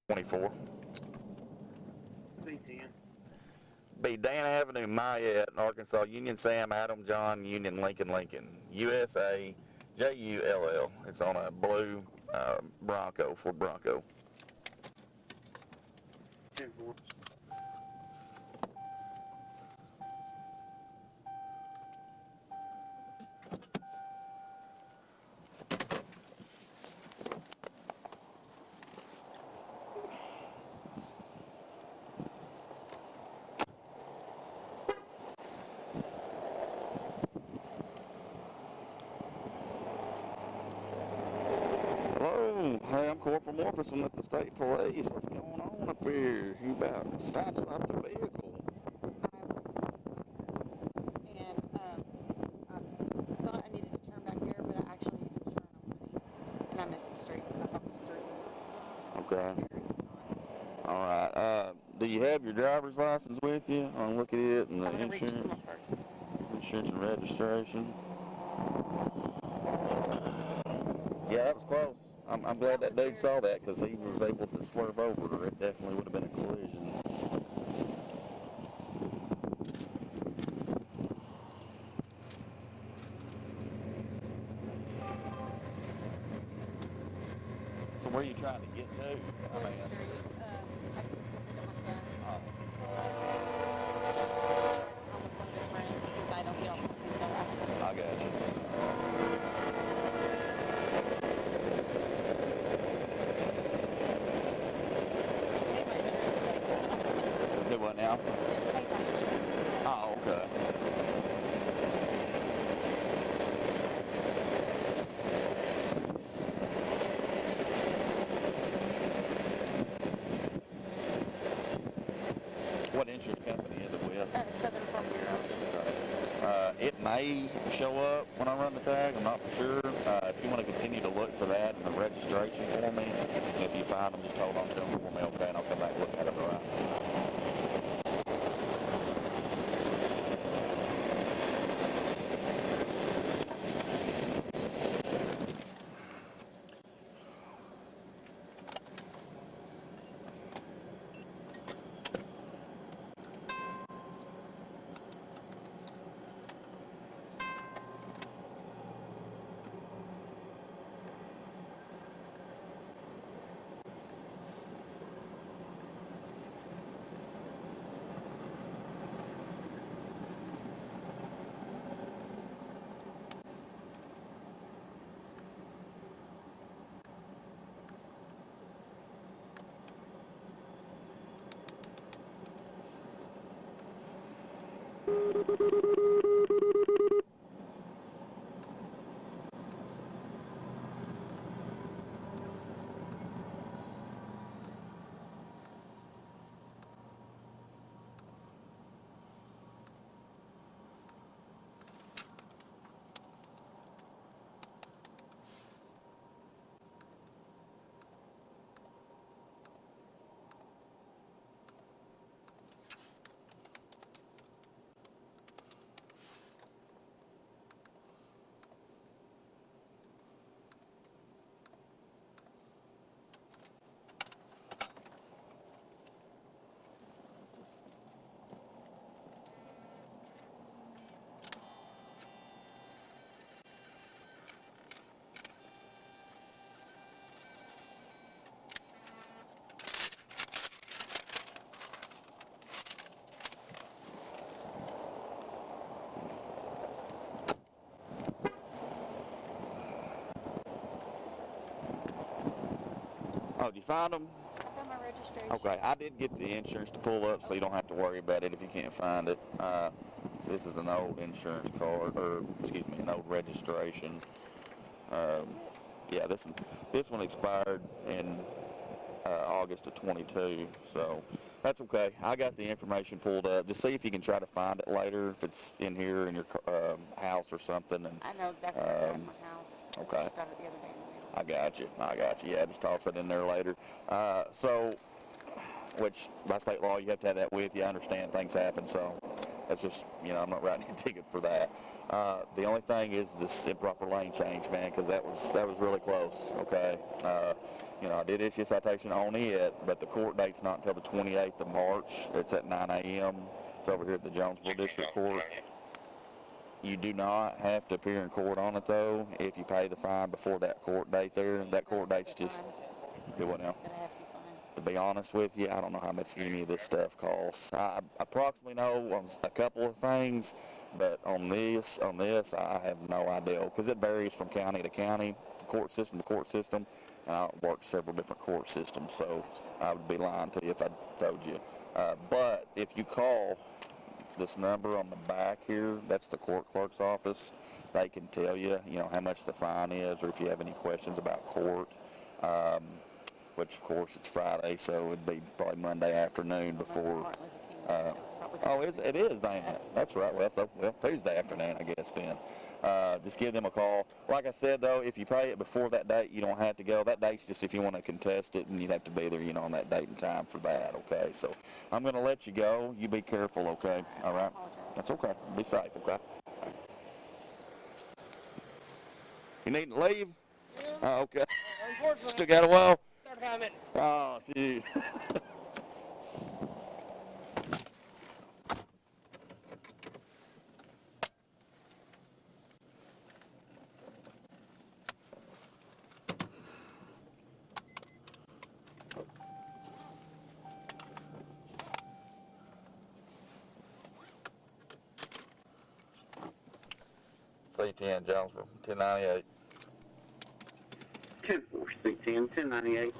24. B10. Be Dan Avenue, Mayette, Arkansas, Union Sam, Adam John, Union Lincoln, Lincoln, USA, JULL. It's on a blue Bronco, Ford Bronco. 10-4. Hello, hey, I'm Corporal Morphis. I'm at the state police. What's going on up here? You about sideswiped a vehicle. And I thought I needed to turn back there, but I actually didn't turn already. And I missed the street because I thought the street was Okay. here and it's not. All right. Do you have your driver's license with you? I'll look at it and the I'm going to reach for my insurance, purse. insurance and registration. Yeah, that was close. I'm glad that dude saw that because he was able to swerve over, or it definitely would have been a collision. So where are you trying to get to? Woods Street. I just want to pick up my son. It's home with one of his friends since I don't get off until after. I got you. Just pay my insurance today, so I don't Do what now? just pay my insurance today. Oh, okay. What insurance company is it with? Southern Farm Bureau. It may show up when I run the tag. I'm not for sure. If you want to continue to look for that and the registration for me, if you find them, just hold on to them for me, okay? And I'll come back and look at them, all right? Oh, did you find them? I found my registration. Okay, I did get the insurance to pull up, so you don't have to worry about it if you can't find it. So this is an old insurance card, or excuse me, an old registration. Yeah, this one expired in August of 22, so that's okay. I got the information pulled up. Just see if you can try to find it later, if it's in here in your house or something. And I know exactly where it's at my house. Okay. I just got it the other day in the mail. I got you. Yeah, just toss it in there later. Which by state law you have to have that with you. I understand things happen, so that's just, I'm not writing a ticket for that. The only thing is this improper lane change, man, because that was really close. Okay. You know, I did issue a citation on it, but the court date's not until the 28th of March. It's at 9 a.m. It's over here at the Jonesboro District Court. You do not have to appear in court on it, though, if you pay the fine before that court date there. That court date's just, do what now? To be honest with you, I don't know how much any of this stuff costs. I approximately know on a couple of things, but on this, I have no idea, because it varies from county to county, court system to court system, and I work several different court systems, so I would be lying to you if I told you. But if you call this number on the back here, that's the court clerk's office. They can tell you, you know, how much the fine is, or if you have any questions about court. Which of course it's Friday, so it'd be probably Monday afternoon before. Oh, it is, ain't it? That's right. Well, Tuesday afternoon, I guess then. Just give them a call. Like I said, though, if you pay it before that date, you don't have to go. That date's just if you want to contest it, and you'd have to be there, you know, on that date and time for that. Okay, so I'm going to let you go. You be careful, okay? All right. That's okay. Be safe, okay? You needn't leave? Yeah. Oh, okay. Unfortunately, Still got a while. 35 minutes. Oh, shoot. C10 Jonesboro, 1098. 10-4, C10, 1098.